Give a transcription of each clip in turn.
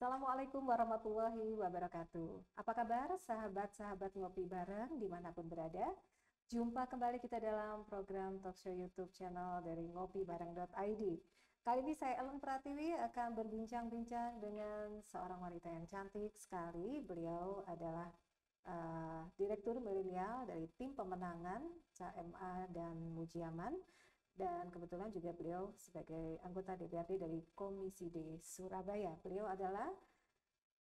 Assalamualaikum warahmatullahi wabarakatuh. Apa kabar sahabat-sahabat ngopi bareng dimanapun berada? Jumpa kembali kita dalam program talkshow YouTube channel dari ngopibareng.id. Kali ini saya Ellen Pratiwi akan berbincang-bincang dengan seorang wanita yang cantik sekali. Beliau adalah Direktur Milenial dari tim pemenangan CMA dan Mujiaman. Dan kebetulan juga beliau sebagai anggota DPRD dari Komisi D Surabaya. Beliau adalah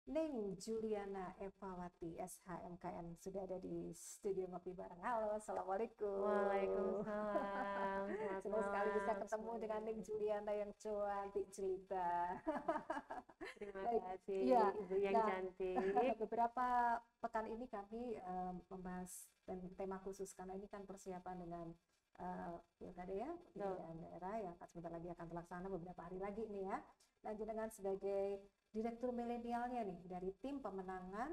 Neng Juliana Evawati SHMKN, sudah ada di studio ngopi bareng. Halo, assalamualaikum. Waalaikumsalam. Selamat Senang sekali bisa malam ketemu dengan Neng semuanya. Juliana yang cantik jelita. Terima Baik, kasih iya. Ibu yang Nah, cantik. beberapa pekan ini kami membahas tema khusus karena ini kan persiapan dengan pilkada ya, Tuh, pemilihan daerah yang sebentar lagi akan terlaksana beberapa hari lagi nih ya. Dan dengan sebagai direktur milenialnya nih dari tim pemenangan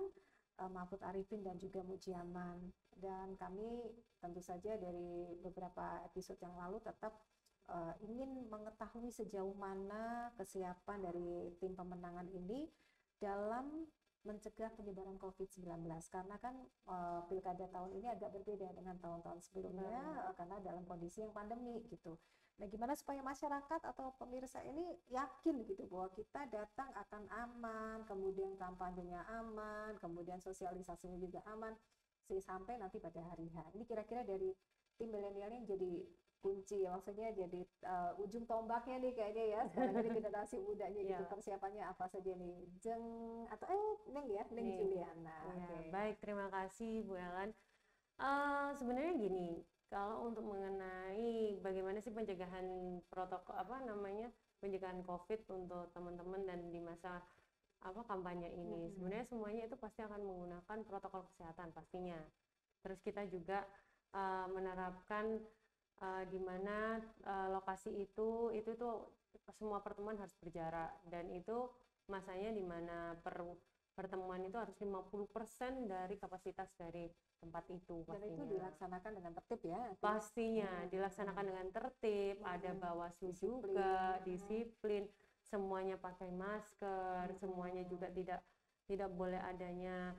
Mahfud Arifin dan juga Mujiaman. Dan kami tentu saja dari beberapa episode yang lalu tetap ingin mengetahui sejauh mana kesiapan dari tim pemenangan ini dalam mencegah penyebaran COVID-19 karena kan pilkada tahun ini agak berbeda dengan tahun-tahun sebelumnya karena dalam kondisi yang pandemi gitu. Nah, gimana supaya masyarakat atau pemirsa ini yakin gitu bahwa kita datang akan aman, kemudian kampanyenya aman, kemudian sosialisasinya juga aman, sampai nanti pada hari H. Ini kira-kira dari tim milenial yang jadi kunci, maksudnya jadi ujung tombaknya nih kayaknya ya sekarang ini generasi mudanya gitu. ya, Persiapannya apa saja nih? Jeng atau Neng ya, Neng nih. Juliana. Ya, Oke. baik, terima kasih Bu Ellen. Sebenarnya gini, kalau untuk mengenai bagaimana sih pencegahan protokol apa namanya pencegahan COVID untuk teman-teman dan di masa kampanye ini, sebenarnya semuanya itu pasti akan menggunakan protokol kesehatan pastinya. Terus kita juga menerapkan di mana lokasi itu tuh semua pertemuan harus berjarak dan itu masanya di mana pertemuan itu harus 50% dari kapasitas dari tempat itu Dan itu pastinya. dilaksanakan dengan tertib ya? Pastinya dilaksanakan dengan tertib, ada Bawaslu juga, disiplin, semuanya pakai masker, semuanya juga tidak boleh adanya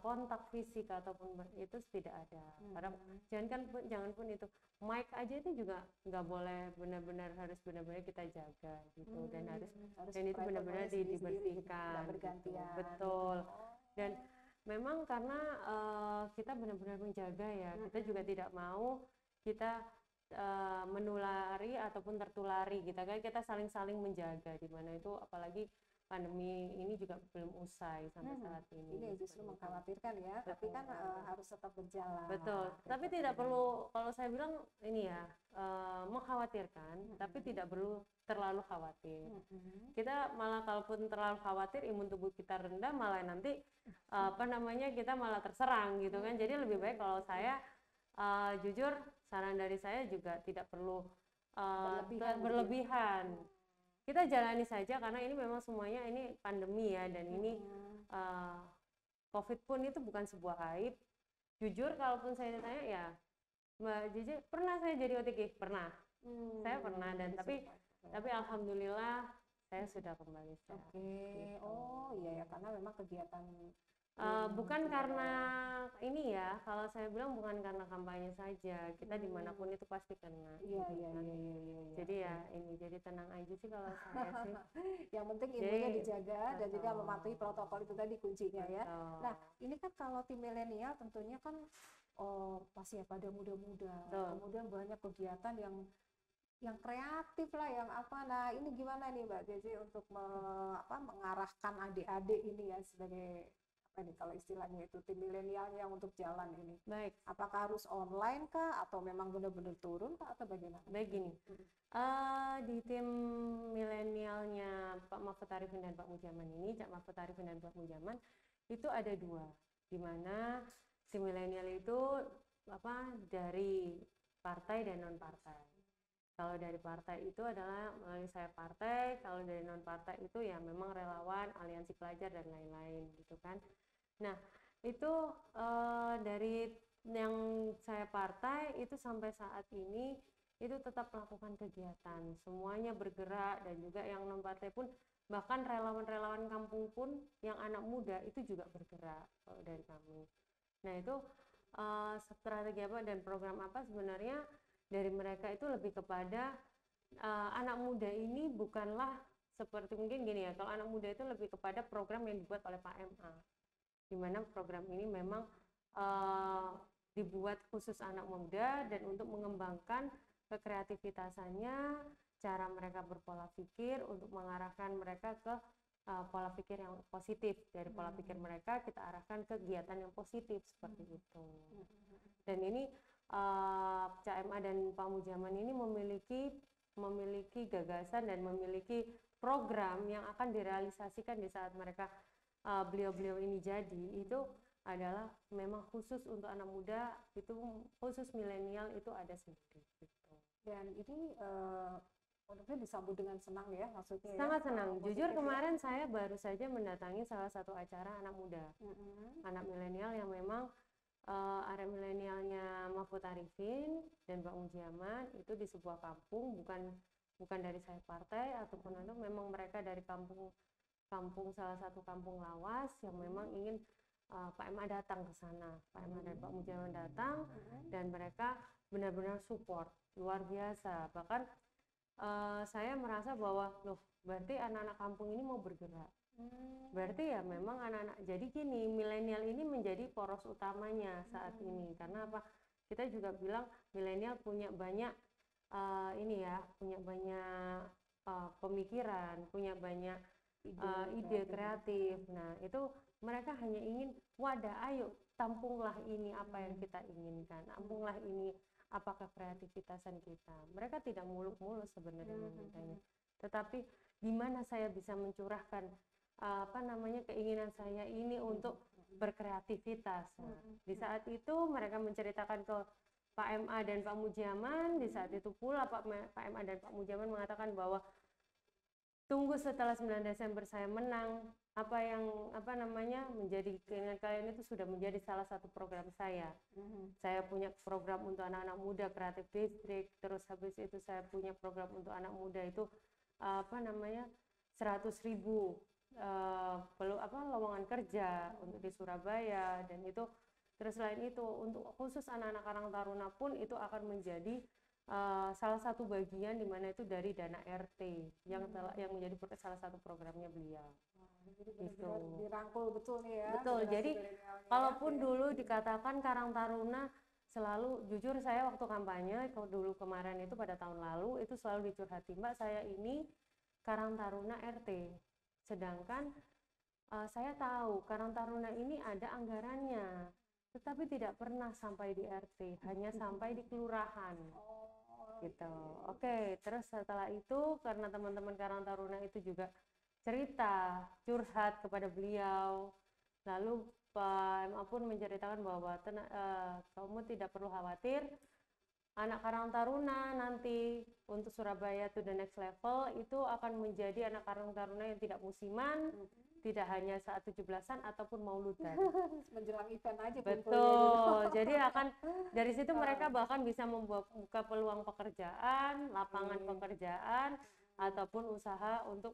kontak fisik ataupun itu tidak ada. Karena jangan pun itu mic aja itu juga nggak boleh, benar-benar harus benar-benar kita jaga gitu dan itu benar-benar dibersihkan gitu. Betul. Dan memang karena kita benar-benar menjaga ya, kita juga tidak mau kita menulari ataupun tertulari gitu kan, kita saling menjaga di mana itu apalagi pandemi ini juga belum usai sampai saat ini. Ini justru mengkhawatirkan ya, tapi kan harus tetap berjalan. Betul, tapi tidak perlu, kalau saya bilang ini ya, mengkhawatirkan, tapi tidak perlu terlalu khawatir. Kita malah kalaupun terlalu khawatir, imun tubuh kita rendah, malah nanti kita malah terserang gitu kan. Jadi lebih baik kalau saya jujur, saran dari saya juga tidak perlu berlebihan. Kita jalani saja karena ini memang semuanya ini pandemi ya, dan ini COVID pun itu bukan sebuah aib. Jujur kalaupun saya ditanya ya, Mbak Jiji pernah saya jadi OTG? Pernah. Saya pernah, dan tapi alhamdulillah saya sudah kembali sehat. Gitu. Oh iya ya, karena memang kegiatan bukan karena ini ya, kalau saya bilang bukan karena kampanye saja, kita dimanapun itu pasti kena. Iya. Jadi ya ini, jadi tenang aja sih kalau saya sih. Yang penting imunnya dijaga dan juga mematuhi protokol itu tadi kuncinya ya. Nah, ini kan kalau tim milenial tentunya kan pasti ya pada muda-muda, kemudian banyak kegiatan yang kreatif lah, yang apa. Nah, ini gimana nih Mbak Jesse untuk mengarahkan adik-adik ini ya sebagai apa nih kalau istilahnya itu tim milenial yang untuk jalan ini. Baik. Apakah harus online kah atau memang benar-benar turun kah atau bagaimana? Baik gini. Di tim milenialnya Pak Mahfud Arifin dan Pak Mujaman ini, Cak Mahfud Arifin dan Pak Mujaman itu ada dua, di mana tim milenial itu dari partai dan non partai. Kalau dari partai itu adalah melalui saya partai, kalau dari non partai itu ya memang relawan, aliansi pelajar dan lain-lain gitu kan. Nah, itu dari yang saya partai itu sampai saat ini itu tetap melakukan kegiatan, semuanya bergerak, dan juga yang non partai pun, bahkan relawan-relawan kampung pun yang anak muda itu juga bergerak kalau dari kami. Nah itu strategi apa dan program apa sebenarnya dari mereka itu lebih kepada anak muda ini bukanlah seperti mungkin gini ya, kalau anak muda itu lebih kepada program yang dibuat oleh Pak MA, di mana program ini memang dibuat khusus anak muda dan untuk mengembangkan kekreativitasannya, cara mereka berpola pikir untuk mengarahkan mereka ke pola pikir yang positif. Dari pola pikir mereka kita arahkan ke kegiatan yang positif seperti itu. Dan ini CMA dan Pak Mujaman ini memiliki gagasan dan memiliki program yang akan direalisasikan di saat mereka beliau-beliau ini jadi, itu adalah memang khusus untuk anak muda, itu khusus milenial itu ada sendiri gitu. Dan ini menurutnya disambut dengan senang ya, maksudnya sangat ya, senang. Jujur positif ya. kemarin saya baru saja mendatangi salah satu acara anak muda, anak milenial yang memang area milenialnya Mahfud Arifin dan Pak Mujiaman itu di sebuah kampung, bukan dari saya partai ataupun itu, memang mereka dari kampung salah satu kampung lawas yang memang ingin Pak MA datang ke sana. Pak MA dan Pak Mujiaman datang dan mereka benar-benar support luar biasa. Bahkan saya merasa bahwa loh, berarti anak-anak kampung ini mau bergerak. Berarti ya memang anak-anak, jadi gini, milenial ini menjadi poros utamanya saat ini. Karena apa? Kita juga bilang milenial punya banyak ini ya, punya banyak pemikiran, punya banyak ide kreatif. Nah itu mereka hanya ingin wadah, ayo tampunglah ini apa yang kita inginkan, tampunglah ini apakah kreativitasan kita. Mereka tidak muluk-muluk sebenarnya memintanya, tetapi di mana saya bisa mencurahkan keinginan saya ini untuk berkreativitas. Nah, di saat itu mereka menceritakan ke Pak MA dan Pak Mujiaman. Di saat itu pula Pak MA dan Pak Mujiaman mengatakan bahwa tunggu setelah 9 Desember saya menang, menjadi keinginan kalian itu sudah menjadi salah satu program saya. Saya punya program untuk anak-anak muda kreatif distrik, terus habis itu saya punya program untuk anak muda itu 100.000 lowongan kerja untuk di Surabaya, dan itu terus selain itu untuk khusus anak-anak Karang Taruna pun itu akan menjadi salah satu bagian di mana itu dari dana RT yang menjadi salah satu programnya beliau. Jadi benar-benar dirangkul betul nih ya. Betul. Jadi kalaupun dulu dikatakan Karang Taruna selalu, jujur saya waktu kampanye dulu kemarin itu pada tahun lalu itu selalu dicurhati, Mbak saya ini Karang Taruna RT. Sedangkan saya tahu Karang Taruna ini ada anggarannya, tetapi tidak pernah sampai di RT, hanya sampai di kelurahan. Gitu. Oke, terus setelah itu karena teman-teman Karang Taruna itu juga cerita, curhat kepada beliau, lalu Pak MA pun menceritakan bahwa kamu tidak perlu khawatir, anak Karang Taruna nanti untuk Surabaya to the next level itu akan menjadi anak Karang Taruna yang tidak musiman, tidak hanya saat 17-an ataupun mauludan. Menjelang event aja. Betul. Jadi akan dari situ mereka bahkan bisa membuka peluang pekerjaan, lapangan pekerjaan ataupun usaha untuk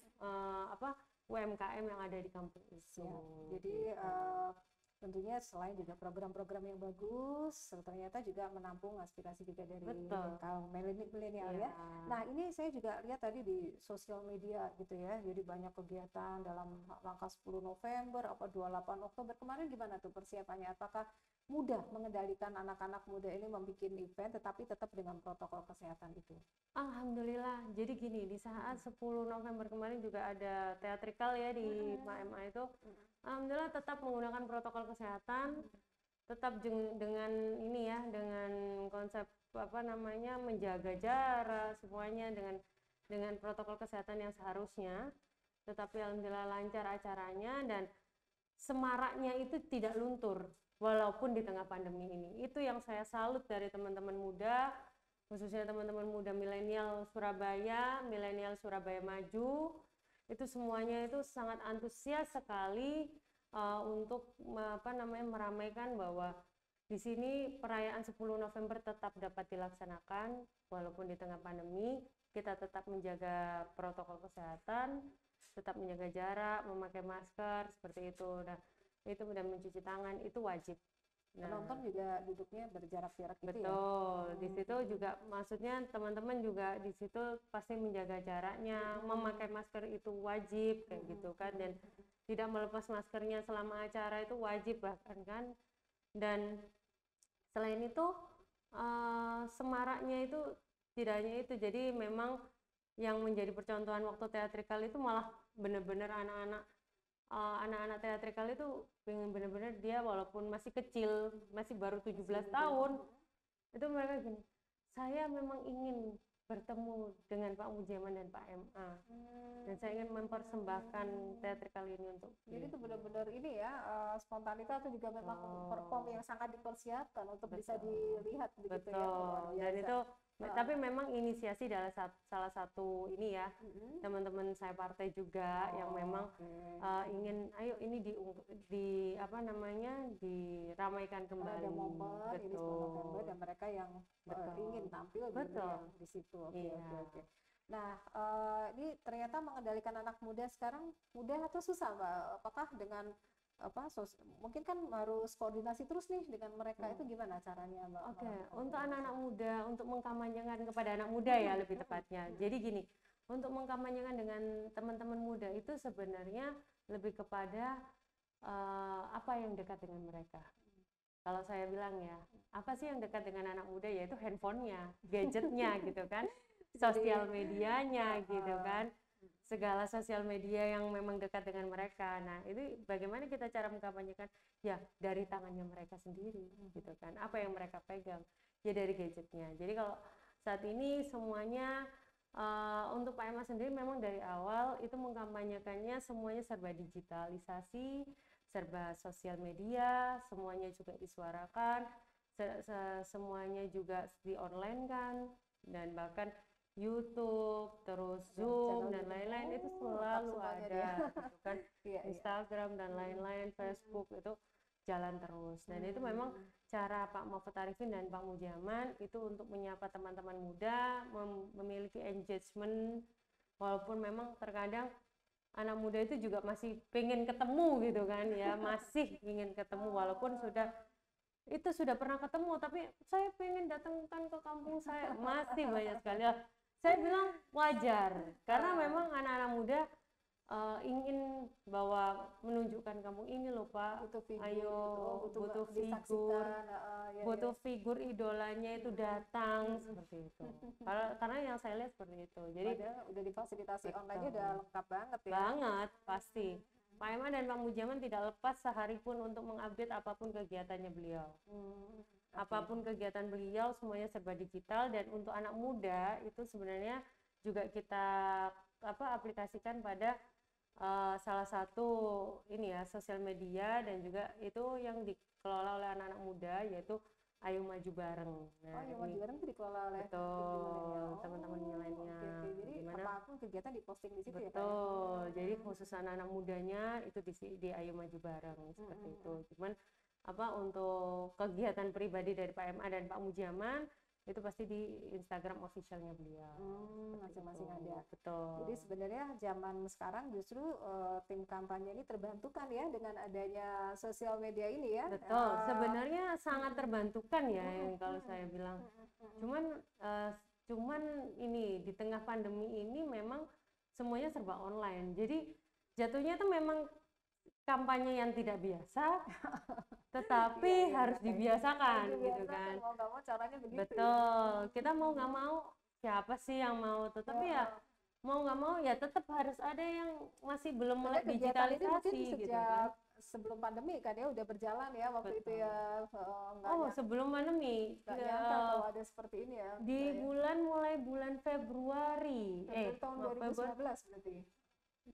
UMKM yang ada di kampung itu. Jadi tentunya selain juga program-program yang bagus, ternyata juga menampung aspirasi juga dari kaum milenial ya. Nah ini saya juga lihat tadi di sosial media gitu ya, jadi banyak kegiatan dalam rangka 10 November, 28 Oktober kemarin, gimana tuh persiapannya? Apakah mudah mengendalikan anak-anak muda ini membuat event tetapi tetap dengan protokol kesehatan itu? Alhamdulillah. Jadi gini, di saat 10 November kemarin juga ada teatrikal ya di MA itu. Alhamdulillah tetap menggunakan protokol kesehatan, tetap dengan ini ya, dengan konsep menjaga jarak semuanya dengan protokol kesehatan yang seharusnya. Tetapi alhamdulillah lancar acaranya dan semaraknya itu tidak luntur walaupun di tengah pandemi ini. Itu yang saya salut dari teman-teman muda, khususnya teman-teman muda milenial Surabaya, milenial Surabaya Maju. Itu semuanya itu sangat antusias sekali untuk meramaikan bahwa di sini perayaan 10 November tetap dapat dilaksanakan walaupun di tengah pandemi. Kita tetap menjaga protokol kesehatan, tetap menjaga jarak, memakai masker seperti itu. Nah, itu dan mencuci tangan itu wajib. Nah, Penonton juga duduknya berjarak jarak gitu ya. betul. Di situ juga maksudnya teman-teman juga di situ pasti menjaga jaraknya, memakai masker itu wajib kayak gitu kan, dan tidak melepas maskernya selama acara itu wajib bahkan kan. Dan selain itu semaraknya itu tidak hanya itu, jadi memang yang menjadi percontohan waktu teatrikal itu malah benar-benar anak-anak teatrikal itu pengen benar-benar dia walaupun masih kecil, masih baru 17 tahun, itu mereka gini, saya memang ingin bertemu dengan Pak Mujiaman dan Pak MA, dan saya ingin mempersembahkan teatrikal ini untuk Jadi itu beliau. benar-benar ini ya, spontanitas itu juga memang perform yang sangat dipersiapkan untuk bisa Betul. dilihat begitu ya. Betul. Luar Dan biasa. itu tapi memang inisiasi dari salah satu ini ya, teman-teman saya partai juga yang memang ingin ayo ini di apa namanya diramaikan kembali. Ada momen ini 10 November dan mereka yang Betul. ingin tampil gitu Betul. ya di situ. Oke, Iya. oke, oke. Nah, ini ternyata mengendalikan anak muda sekarang mudah atau susah, Mbak? Apakah dengan mungkin kan harus koordinasi terus nih dengan mereka, itu gimana caranya, Mbak? Oke, melakukan untuk koordinasi? anak-anak muda, untuk mengkampanyekan kepada anak muda ya lebih tepatnya. Jadi gini, untuk mengkampanyekan dengan teman-teman muda itu sebenarnya lebih kepada apa yang dekat dengan mereka. Kalau saya bilang ya, apa sih yang dekat dengan anak muda, yaitu handphonenya, gadgetnya gitu kan, sosial medianya gitu kan, segala sosial media yang memang dekat dengan mereka. Nah, itu bagaimana kita cara mengkampanyekan? Ya, dari tangannya mereka sendiri gitu kan. Apa yang mereka pegang? Ya dari gadgetnya. Jadi kalau saat ini semuanya untuk Pak Emma sendiri memang dari awal itu mengkampanyekannya semuanya serba digitalisasi, serba sosial media, semuanya juga disuarakan, semuanya juga di online kan, dan bahkan YouTube, terus Zoom dan lain-lain itu selalu ada gitu kan. Instagram dan lain-lain, Facebook itu jalan terus. Dan itu memang cara Pak Mahfud Arifin dan Pak Mujiaman itu untuk menyapa teman-teman muda, memiliki engagement, walaupun memang terkadang anak muda itu juga masih pengen ketemu gitu kan ya, masih ingin ketemu walaupun sudah pernah ketemu, tapi saya pengen datangkan ke kampung saya, masih banyak sekali. Saya bilang wajar, karena memang anak-anak muda ingin menunjukkan kampung ini loh Pak, butuh figur, ayo butuh figur, butuh figur idolanya itu datang seperti itu. Karena yang saya lihat seperti itu. Jadi udah difasilitasi online udah lengkap banget ya. Banget, pasti. Pak Emma dan Pak Mujaman tidak lepas sehari pun untuk mengupdate apapun kegiatannya beliau. Apapun kegiatan beliau semuanya serba digital, dan untuk anak muda itu sebenarnya juga kita aplikasikan pada salah satu ini ya, sosial media, dan juga itu yang dikelola oleh anak-anak muda, yaitu Ayo Maju Bareng. Nah, Ayo Maju Bareng itu dikelola oleh teman-teman milenial. Jadi apapun kegiatan diposting di situ ya Pak? Betul. Jadi khusus anak-anak mudanya itu di Ayo Maju Bareng seperti itu. Cuman untuk kegiatan pribadi dari Pak MA dan Pak Mujiaman itu pasti di Instagram officialnya beliau. Masing-masing ada. Betul. Jadi sebenarnya zaman sekarang justru tim kampanye ini terbantukan ya dengan adanya sosial media ini ya. Betul. Sebenarnya sangat terbantukan ya yang kalau saya bilang. Cuman ini di tengah pandemi ini memang semuanya serba online. Jadi jatuhnya itu memang kampanye yang tidak biasa, tetapi harus dibiasakan gitu kan. Mau nggak mau caranya begitu. Betul. Kita mau nggak mau, siapa sih yang mau? Tetapi ya mau nggak mau ya tetap harus ada yang masih belum melek digitalisasi gitu kan. Sebelum pandemi kan ya udah berjalan ya waktu itu ya. Sebelum pandemi. Nggak nyangka kalau ada seperti ini ya. Mulai bulan Februari. Tahun 2019 berarti.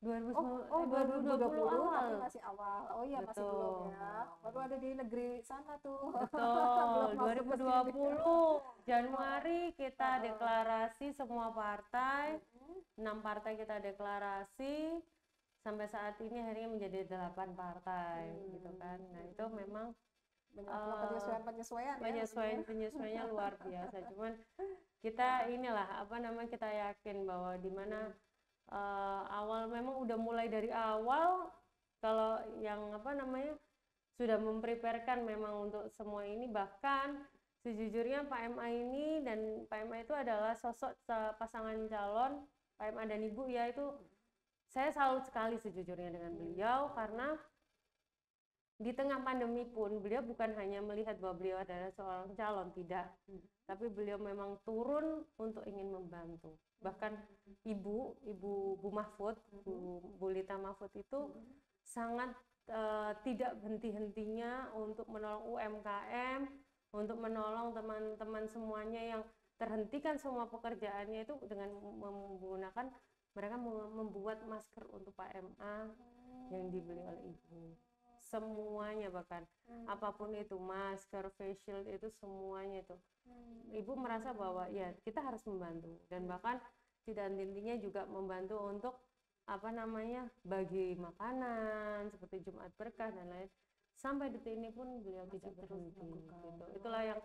2020 awal. Tapi masih awal. Oh iya, betul. Masih belum ya. Baru ada di negeri sana tuh. Betul. 2020 Januari kita deklarasi semua partai. 6 partai kita deklarasi. Sampai saat ini akhirnya menjadi 8 partai gitu kan. Nah, itu memang penyesuaian ya. Penyesuaiannya luar biasa. Cuman kita inilah apa namanya, kita yakin bahwa di mana awal memang udah mulai dari awal, kalau yang apa namanya sudah mempreparekan memang untuk semua ini. Bahkan sejujurnya Pak MA ini, dan Pak MA itu adalah sosok pasangan calon Pak MA dan Ibu ya, itu saya salut sekali sejujurnya dengan beliau, karena di tengah pandemi pun beliau bukan hanya melihat bahwa beliau adalah seorang calon, tidak, tapi beliau memang turun untuk ingin membantu. Bahkan Ibu Bu Mahfud, Bu Lita Mahfud itu sangat tidak henti-hentinya untuk menolong UMKM, untuk menolong teman-teman semuanya yang terhentikan semua pekerjaannya itu dengan menggunakan, mereka membuat masker untuk Pak MA yang dibeli oleh Ibu. Semuanya, bahkan apapun itu, masker, face shield, itu semuanya itu. Ibu merasa bahwa ya kita harus membantu, dan bahkan tidak henti-hentinya juga membantu untuk apa namanya bagi makanan seperti Jumat Berkah dan lain. Sampai detik ini pun beliau tidak berhenti gitu. Itulah yang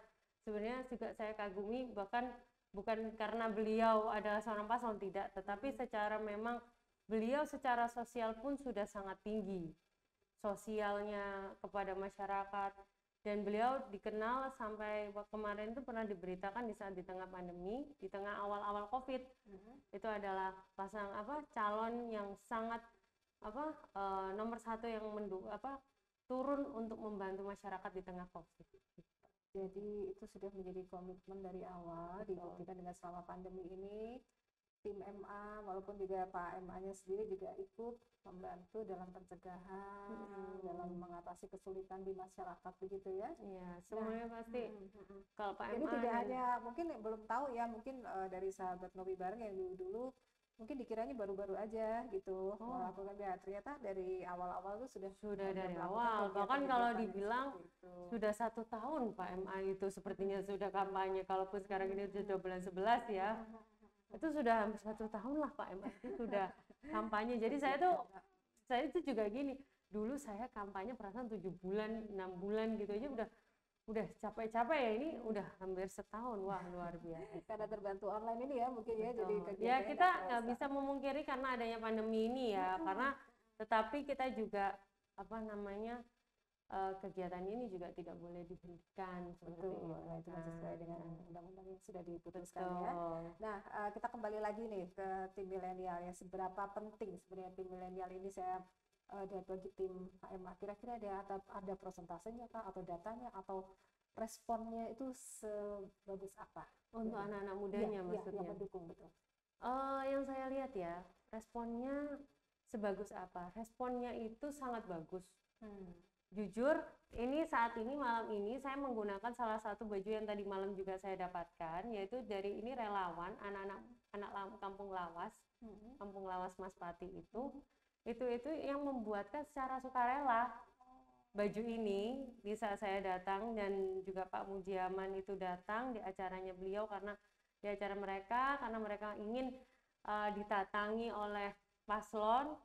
sebenarnya juga saya kagumi, bahkan bukan karena beliau adalah seorang paslon, tidak, tetapi secara memang beliau secara sosial pun sudah sangat tinggi sosialnya kepada masyarakat. Dan beliau dikenal sampai kemarin itu pernah diberitakan di saat di tengah pandemi, di tengah awal-awal COVID, itu adalah calon yang sangat nomor satu yang turun untuk membantu masyarakat di tengah COVID. Jadi itu sudah menjadi komitmen dari awal, dibuktikan dengan selama pandemi ini. Tim MA, walaupun juga Pak MA-nya sendiri juga ikut membantu dalam pencegahan, dalam mengatasi kesulitan di masyarakat, begitu ya? Iya, semuanya pasti. Kalau Pak Jadi MA tidak hanya, mungkin belum tahu ya, mungkin dari sahabat Ngopi Bareng yang dulu mungkin dikiranya baru-baru aja gitu melakukan, ya ternyata dari awal-awal tuh sudah dari awal. Bahkan kalau dibilang sudah 1 tahun Pak MA itu sepertinya sudah kampanye. Kalaupun sekarang ini sudah bulan 11 ya, itu sudah hampir 1 tahun lah Pak MA itu sudah kampanye. Jadi saya itu juga gini, dulu saya kampanye perasaan 7 bulan, 6 bulan gitu aja udah capek-capek ya, ini udah hampir setahun. Wah, luar biasa. Karena terbantu online ini ya mungkin ya. Jadi ya kita nggak bisa memungkiri karena adanya pandemi ini ya, karena tetapi kita juga kegiatan ini juga tidak boleh dihentikan seperti itu. Nah, itu sesuai dengan undang-undang yang sudah diputuskan ya. Nah, kita kembali lagi nih ke tim milenial ya. Seberapa penting sebenarnya tim milenial ini saya dari bagi tim HMA, kira-kira ada prosentasenya kah, atau datanya, atau responnya itu sebagus apa untuk anak-anak mudanya? Maksudnya yang mendukung, betul. Yang saya lihat ya, responnya sebagus apa? Responnya itu sangat bagus. Jujur, ini saat ini malam ini saya menggunakan salah satu baju yang tadi malam juga saya dapatkan, yaitu dari ini relawan anak Kampung Lawas, Kampung Lawas Mas Pati itu yang membuatkan secara sukarela baju ini di saat saya datang, dan juga Pak Mujiaman itu datang di acaranya beliau, karena di acara mereka, karena mereka ingin ditatangi oleh paslon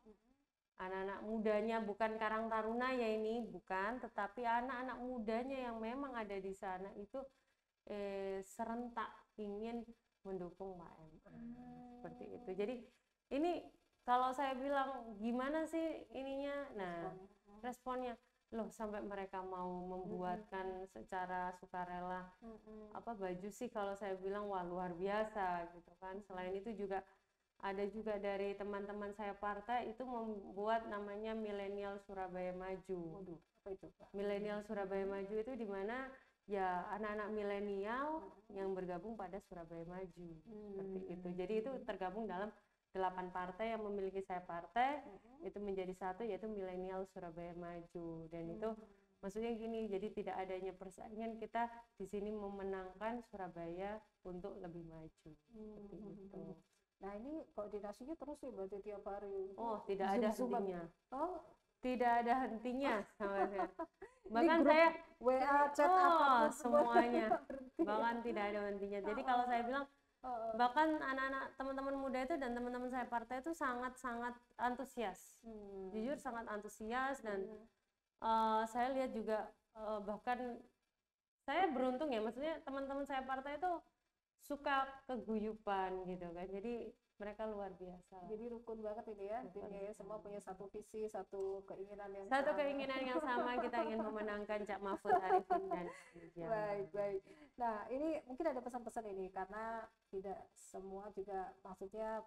anak-anak mudanya, bukan Karang Taruna ya ini, bukan, tetapi anak-anak mudanya yang memang ada di sana itu serentak ingin mendukung Pak MA. Seperti itu. Jadi ini kalau saya bilang gimana sih ininya, nah responnya, loh sampai mereka mau membuatkan secara sukarela baju sih, kalau saya bilang wah luar biasa gitu kan. Selain itu juga ada juga dari teman-teman saya partai itu membuat namanya Milenial Surabaya Maju. Apa itu, Pak? Milenial Surabaya Maju itu di mana ya anak-anak milenial yang bergabung pada Surabaya Maju. Seperti itu. Jadi itu tergabung dalam 8 partai yang memiliki saya partai, itu menjadi satu, yaitu Milenial Surabaya Maju. Dan itu maksudnya gini, jadi tidak adanya persaingan, kita di sini memenangkan Surabaya untuk lebih maju. Seperti itu. Nah ini koordinasinya terus ya berarti tiap hari? Oh, tidak ada hentinya. Oh, tidak ada hentinya sama saya. Bahkan saya WA, chat, apapun semuanya. Bahkan tidak ada hentinya. Jadi kalau saya bilang, bahkan anak-anak teman-teman muda itu dan teman-teman saya partai itu sangat-sangat antusias. Jujur sangat antusias, dan saya lihat juga bahkan saya beruntung ya, maksudnya teman-teman saya partai itu suka keguyupan gitu kan, jadi mereka luar biasa. Jadi rukun banget ini ya, timnya ya, semua punya satu visi, satu keinginan yang Satu sama. keinginan yang sama, kita ingin memenangkan Cak Mahfud Arifin dan Baik, baik. Nah, ini mungkin ada pesan-pesan ini karena tidak semua juga maksudnya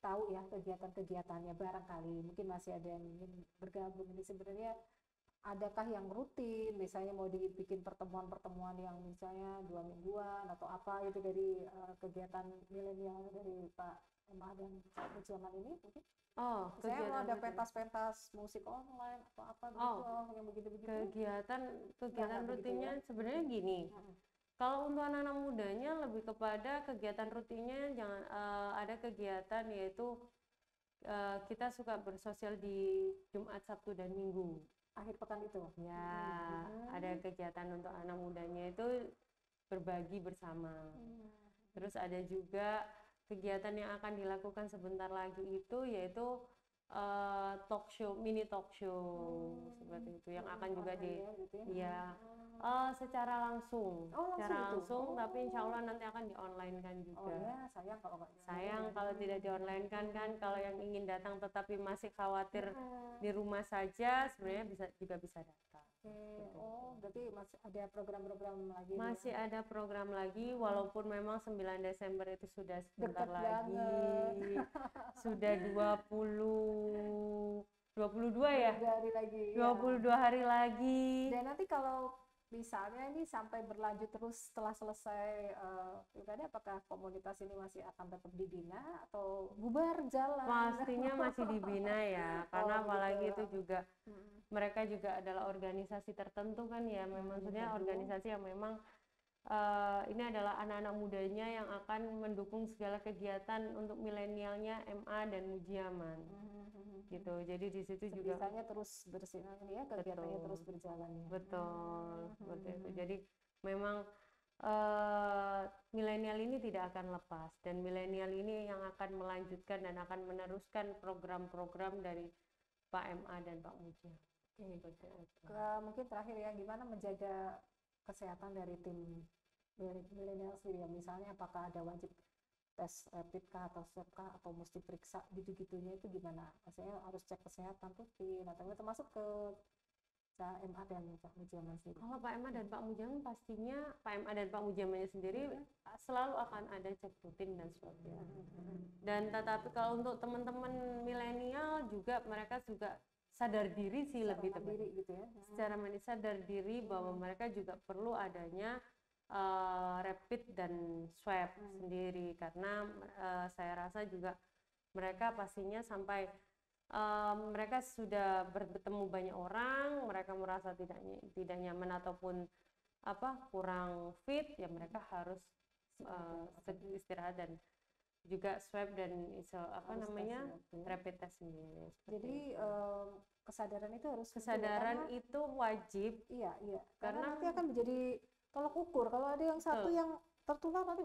tahu ya kegiatan-kegiatannya, barangkali mungkin masih ada yang ingin bergabung. Ini sebenarnya adakah yang rutin, misalnya mau dibikin pertemuan-pertemuan yang misalnya 2 mingguan atau apa itu dari kegiatan milenial dari Pak Emma dan Pak Mujaman ini mungkin? Oh, Misalnya mau ada kegiatan pentas-pentas musik online atau apa begitu, yang begitu-begitu? kegiatan Nggak begitu rutinnya ya? sebenarnya gini. Kalau untuk anak-anak mudanya lebih kepada kegiatan rutinnya jangan ada kegiatan yaitu kita suka bersosial di Jumat, Sabtu dan Minggu. Akhir pekan itu? Ya, ada kegiatan untuk anak mudanya itu berbagi bersama. Terus ada juga kegiatan yang akan dilakukan sebentar lagi itu yaitu mini talk show seperti itu yang akan juga secara langsung, tapi insya Allah nanti akan di online kan juga. Oh ya, sayang kalau nggak sayang kalau tidak di online kan, kalau yang ingin datang tetapi masih khawatir di rumah saja sebenarnya juga bisa datang. Oh, berarti masih ada program-program lagi? Masih ada program lagi, walaupun memang 9 Desember itu sudah sebentar Deket lagi. banget. Sudah 22 ya? 22 hari lagi. 22 hari lagi. Dan nanti kalau misalnya ini sampai berlanjut terus setelah selesai pilkada, apakah komunitas ini masih akan tetap dibina atau bubar jalan? Pastinya masih dibina ya, karena apalagi gitu. itu juga mereka juga adalah organisasi tertentu kan ya, memang maksudnya organisasi yang memang ini adalah anak-anak mudanya yang akan mendukung segala kegiatan untuk milenialnya MA dan Mujiaman. Gitu. Jadi di situ juga sebisanya terus bersinar ya, kegiatannya terus berjalan ya. Betul, seperti itu. Jadi memang milenial ini tidak akan lepas, dan milenial ini yang akan melanjutkan dan akan meneruskan program-program dari Pak MA dan Pak Mujiaman. Mungkin terakhir ya, gimana menjaga kesehatan dari tim milenial sendiri? Misalnya apakah ada wajib tes rapid kah atau swab kah atau mesti periksa gitu-gitunya itu gimana? Maksudnya harus cek kesehatan rutin atau termasuk ke Pak MA dan Pak Mujaman sendiri? Kalau Pak MA dan Pak Mujaman pastinya Pak MA dan Pak Mujamannya sendiri selalu akan ada cek rutin dan swab ya. Dan tetapi kalau untuk teman-teman milenial juga mereka juga sadar diri sih, lebih tepatnya gitu ya. Secara mandiri sadar diri bahwa mereka juga perlu adanya rapid dan swab sendiri, karena saya rasa juga mereka pastinya sampai mereka sudah bertemu banyak orang, mereka merasa tidak nyaman ataupun kurang fit ya, mereka harus istirahat dan juga swab dan rapid test sendiri. Jadi kesadaran itu harus itu wajib. Iya. Karena nanti akan menjadi tolak ukur. Kalau ada yang satu yang tertular nanti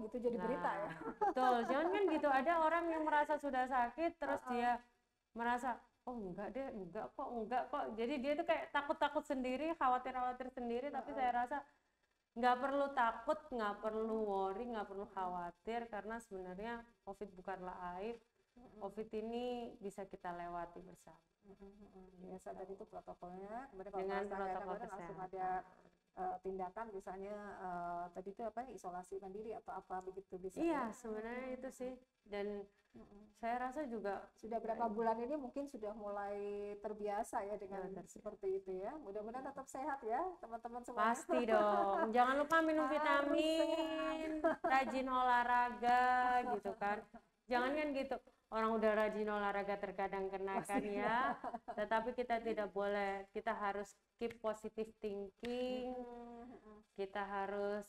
gitu jadi berita ya. Betul. Jangan kan gitu, ada orang yang merasa sudah sakit terus dia merasa enggak kok. Jadi dia tuh kayak takut sendiri, khawatir sendiri, tapi saya rasa nggak perlu takut, nggak perlu worry, nggak perlu khawatir, karena sebenarnya COVID bukanlah aib. COVID ini bisa kita lewati bersama. Ya, sadar itu protokolnya. Kemudian dengan protokol kesehatan langsung ada tindakan, misalnya tadi itu isolasi mandiri atau apa begitu bisa. Iya, sebenarnya itu sih. Dan saya rasa juga sudah berapa bulan ini mungkin sudah mulai terbiasa ya dengan seperti itu ya. Mudah-mudahan tetap sehat ya teman-teman semua. Pasti dong. Jangan lupa minum vitamin, rajin olahraga gitu kan. Jangan kan gitu, orang udah rajin olahraga terkadang kena kan ya. Tetapi kita tidak boleh, kita harus keep positive thinking. Kita harus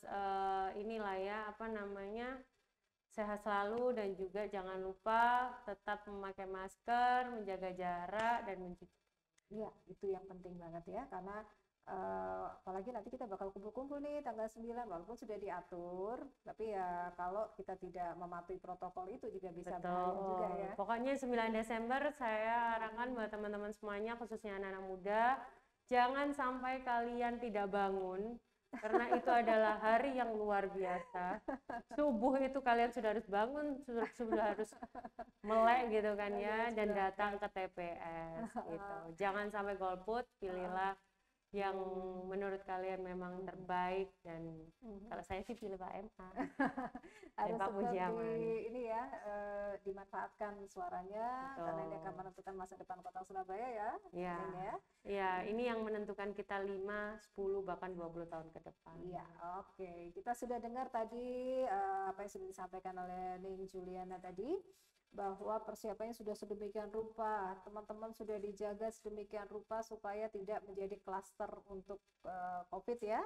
sehat selalu, dan juga jangan lupa tetap memakai masker, menjaga jarak, dan mencuci. Iya, itu yang penting banget ya, karena apalagi nanti kita bakal kumpul-kumpul nih tanggal 9, walaupun sudah diatur, tapi ya kalau kita tidak mematuhi protokol itu juga bisa bahaya juga ya. Pokoknya 9 Desember saya arahkan buat teman-teman semuanya, khususnya anak-anak muda, jangan sampai kalian tidak bangun, karena itu adalah hari yang luar biasa. Subuh itu kalian sudah harus bangun, sudah harus melek gitu kan ya, dan datang ke TPS gitu. Jangan sampai golput, pilihlah yang menurut kalian memang terbaik, dan kalau saya sih pilih Pak MA dan Harus Pak tetap Mujiaman. ini ya, dimanfaatkan suaranya karena ini akan Betul. menentukan masa depan Kota Surabaya ya. Ya, Ini ya. ya, ini yang menentukan kita 5, 10, bahkan 20 tahun ke depan. Iya, oke. Kita sudah dengar tadi apa yang sudah disampaikan oleh Ning Juliana tadi, bahwa persiapannya sudah sedemikian rupa, teman-teman sudah dijaga sedemikian rupa supaya tidak menjadi klaster untuk COVID ya.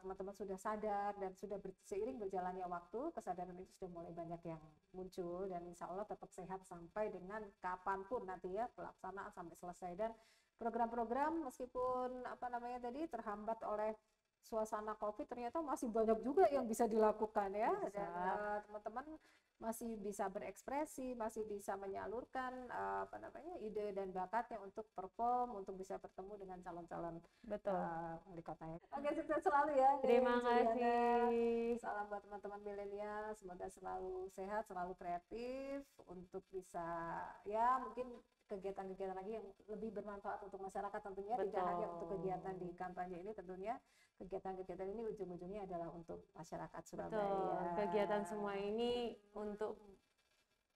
Teman-teman sudah sadar dan sudah seiring berjalannya waktu, kesadaran itu sudah mulai banyak yang muncul, dan insya Allah tetap sehat sampai dengan kapanpun nanti ya pelaksanaan sampai selesai. Dan program-program meskipun apa namanya tadi terhambat oleh suasana COVID, ternyata masih banyak juga yang bisa dilakukan ya. Bisa. Dan teman-teman masih bisa berekspresi, masih bisa menyalurkan apa namanya ide dan bakatnya untuk perform, untuk bisa bertemu dengan calon-calon Betul. wali kota ya. Oke, sukses selalu ya. Terima Juliana. kasih. Salam buat teman-teman milenial, semoga selalu sehat, selalu kreatif untuk bisa ya mungkin kegiatan-kegiatan lagi yang lebih bermanfaat untuk masyarakat tentunya, tidak hanya untuk kegiatan di kampanye ini, tentunya kegiatan-kegiatan ini ujung-ujungnya adalah untuk masyarakat Surabaya. Betul. Kegiatan semua ini untuk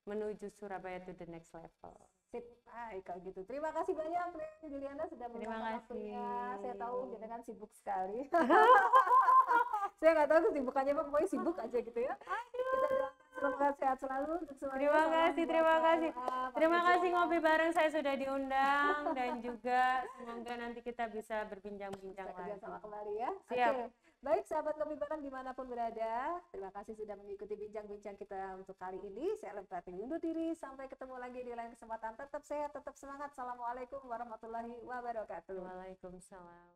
menuju Surabaya to the next level. Sip, baik kalau gitu. Terima kasih banyak Juliana sudah meluangkan waktunya. Saya tahu jenengan sibuk sekali. Saya nggak tahu kesibukannya apa, pokoknya sibuk aja gitu ya. Kita doakan semoga sehat selalu untuk semuanya. Terima kasih, terima kasih. Terima kasih Mujiaman. ngopi bareng, saya sudah diundang, dan juga semoga nanti kita bisa berbincang-bincang Kita lagi. kerjasama kembali ya. Siap. Oke. Baik sahabat Ngopi Bareng dimanapun berada, terima kasih sudah mengikuti bincang-bincang kita untuk kali ini. Saya Lempati undur diri, sampai ketemu lagi di lain kesempatan. Tetap sehat, tetap semangat. Assalamualaikum warahmatullahi wabarakatuh. Waalaikumsalam.